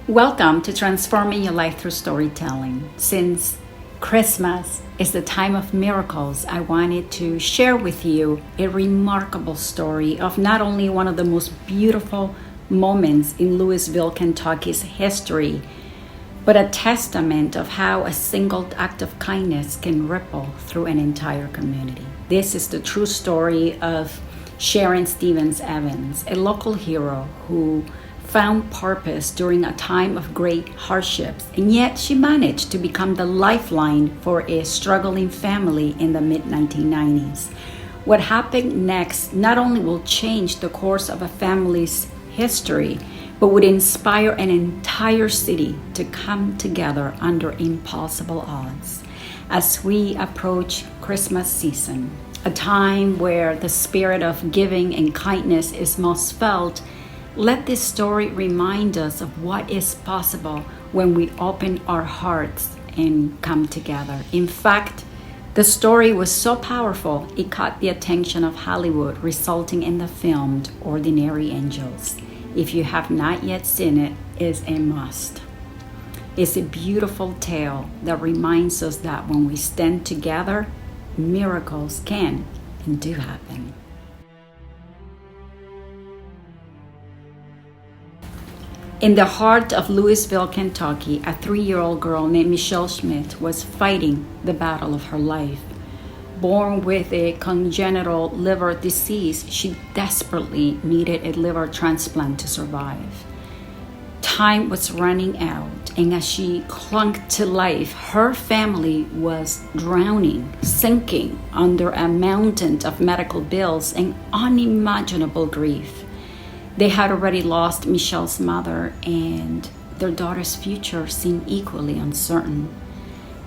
Welcome to Transforming Your Life Through Storytelling. Since Christmas is the time of miracles, I wanted to share with you a remarkable story of not only one of the most beautiful moments in Louisville, Kentucky's history, but a testament of how a single act of kindness can ripple through an entire community. This is the true story of Sharon Stevens Evans, a local hero who found purpose during a time of great hardships, and yet she managed to become the lifeline for a struggling family in the mid-1990s. What happened next not only will change the course of a family's history, but would inspire an entire city to come together under impossible odds. As we approach Christmas season, a time where the spirit of giving and kindness is most felt, let this story remind us of what is possible when we open our hearts and come together. In fact, the story was so powerful, it caught the attention of Hollywood, resulting in the film Ordinary Angels. If you have not yet seen it, it's a must. It's a beautiful tale that reminds us that when we stand together, miracles can and do happen. In the heart of Louisville, Kentucky, a 3-year-old girl named Michelle Schmidt was fighting the battle of her life. Born with a congenital liver disease, she desperately needed a liver transplant to survive. Time was running out, and as she clung to life, her family was drowning, sinking under a mountain of medical bills and unimaginable grief. They had already lost Michelle's mother, and their daughter's future seemed equally uncertain.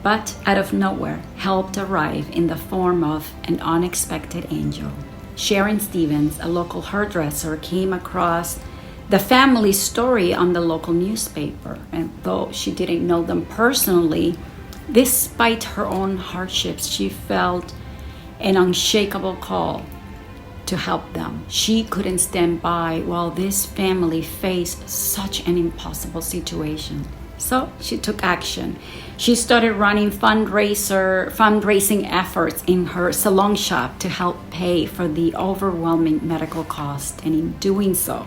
But out of nowhere, help arrived in the form of an unexpected angel. Sharon Stevens, a local hairdresser, came across the family's story on the local newspaper. And though she didn't know them personally, despite her own hardships, she felt an unshakable call to help them. She couldn't stand by while this family faced such an impossible situation. So she took action. She started running fundraising efforts in her salon shop to help pay for the overwhelming medical cost. And in doing so,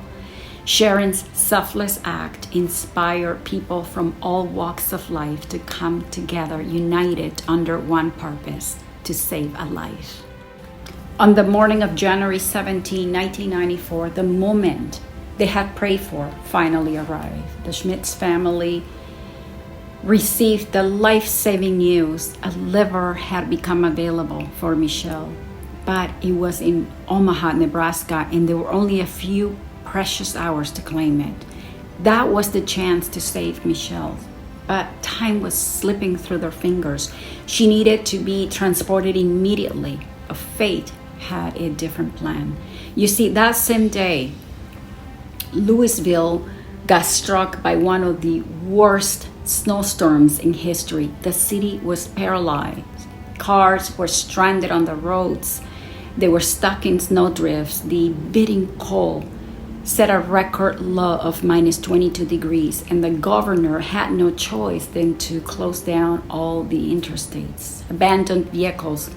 Sharon's selfless act inspired people from all walks of life to come together, united under one purpose: to save a life. On the morning of January 17, 1994, the moment they had prayed for finally arrived. The Schmidt's family received the life-saving news: a liver had become available for Michelle. But it was in Omaha, Nebraska, and there were only a few precious hours to claim it. That was the chance to save Michelle. But time was slipping through their fingers. She needed to be transported immediately. Fate had a different plan. You see, that same day, Louisville got struck by one of the worst snowstorms in history. The city was paralyzed. Cars were stranded on the roads. They were stuck in snowdrifts. The biting cold set a record low of minus 22 degrees, and the governor had no choice than to close down all the interstates. Abandoned vehicles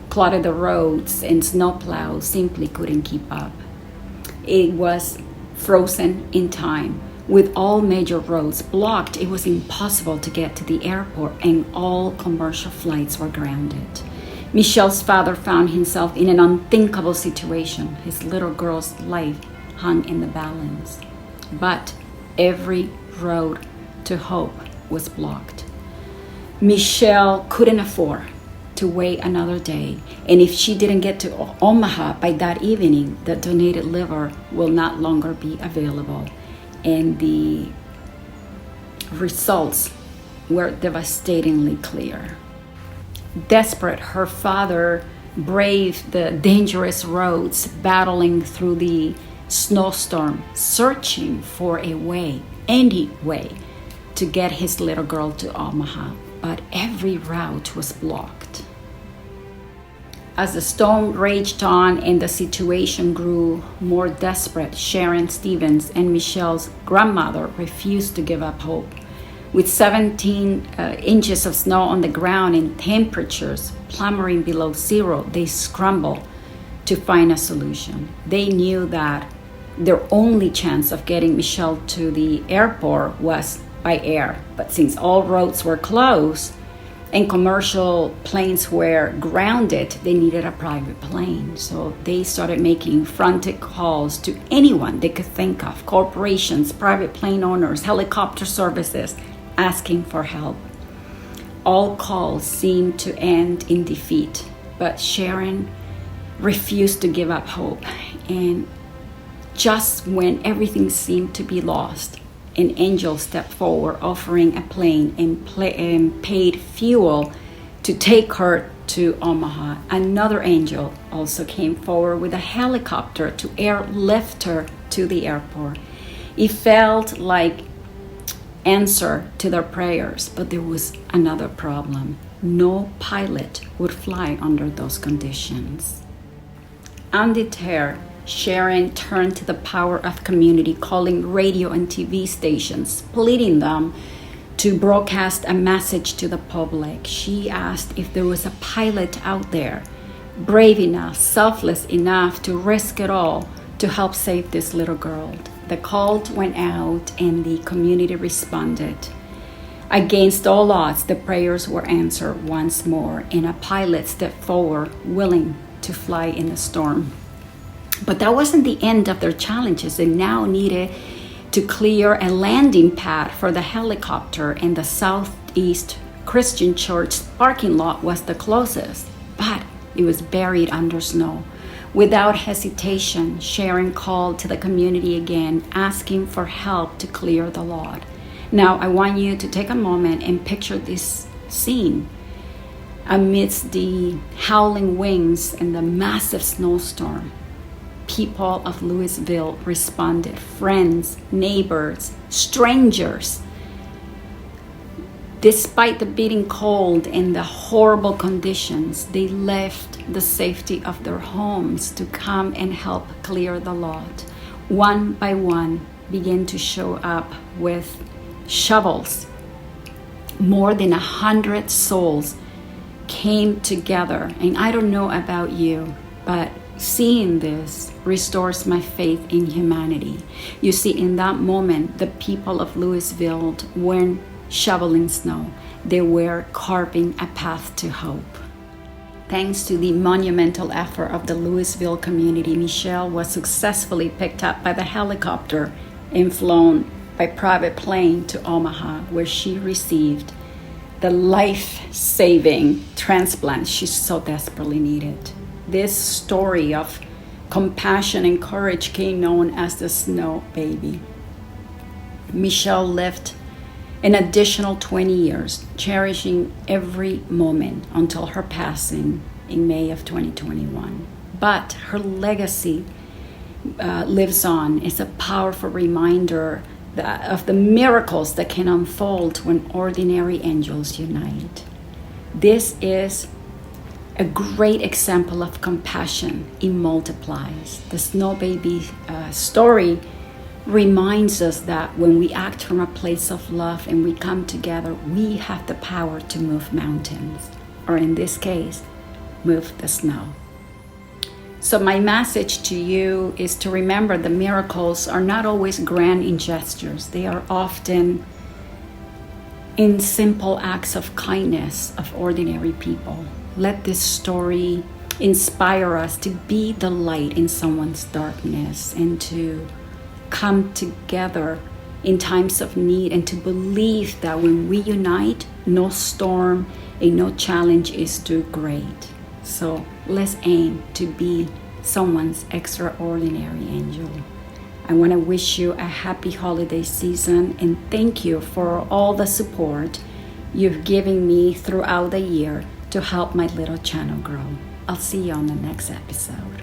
cluttered the roads, and snowplows simply couldn't keep up. It was frozen in time. With all major roads blocked, it was impossible to get to the airport, and all commercial flights were grounded. Michelle's father found himself in an unthinkable situation. His little girl's life hung in the balance. But every road to hope was blocked. Michelle couldn't afford to wait another day, and if she didn't get to Omaha by that evening, the donated liver will not longer be available, and the results were devastatingly clear. Desperate, her father braved the dangerous roads, battling through the snowstorm, searching for a way, any way, to get his little girl to Omaha, but every route was blocked. As the storm raged on and the situation grew more desperate, Sharon Stevens and Michelle's grandmother refused to give up hope. With 17 inches of snow on the ground and temperatures plummeting below zero, they scrambled to find a solution. They knew that their only chance of getting Michelle to the airport was by air. But since all roads were closed and commercial planes were grounded, they needed a private plane. So they started making frantic calls to anyone they could think of, corporations, private plane owners, helicopter services, asking for help. All calls seemed to end in defeat, but Sharon refused to give up hope. And just when everything seemed to be lost, an angel stepped forward offering a plane and paid fuel to take her to Omaha. Another angel also came forward with a helicopter to airlift her to the airport. It felt like answer to their prayers, but there was another problem. No pilot would fly under those conditions. Undeterred, Sharon turned to the power of community, calling radio and TV stations, pleading them to broadcast a message to the public. She asked if there was a pilot out there, brave enough, selfless enough to risk it all to help save this little girl. The call went out and the community responded. Against all odds, the prayers were answered once more, and a pilot stepped forward, willing to fly in the storm. But that wasn't the end of their challenges. They now needed to clear a landing pad for the helicopter, and the Southeast Christian Church parking lot was the closest, but it was buried under snow. Without hesitation, Sharon called to the community again, asking for help to clear the lot. Now, I want you to take a moment and picture this scene. Amidst the howling winds and the massive snowstorm, people of Louisville responded. Friends, neighbors, strangers. Despite the beating cold and the horrible conditions, they left the safety of their homes to come and help clear the lot. One by one began to show up with shovels. More than 100 souls came together. And I don't know about you, but seeing this restores my faith in humanity. You see, in that moment, the people of Louisville weren't shoveling snow. They were carving a path to hope. Thanks to the monumental effort of the Louisville community, Michelle was successfully picked up by the helicopter and flown by private plane to Omaha, where she received the life-saving transplant she so desperately needed. This story of compassion and courage came known as the Snow Baby. Michelle lived an additional 20 years, cherishing every moment until her passing in May of 2021. But her legacy lives on. It's a powerful reminder of the miracles that can unfold when ordinary angels unite. This is a great example of compassion. It multiplies. The Snow Baby story reminds us that when we act from a place of love and we come together, we have the power to move mountains, or in this case, move the snow. So my message to you is to remember the miracles are not always grand in gestures. They are often in simple acts of kindness of ordinary people. Let this story inspire us to be the light in someone's darkness and to come together in times of need, and to believe that when we unite, no storm and no challenge is too great. So let's aim to be someone's extraordinary angel. I want to wish you a happy holiday season and thank you for all the support you've given me throughout the year to help my little channel grow. I'll see you on the next episode.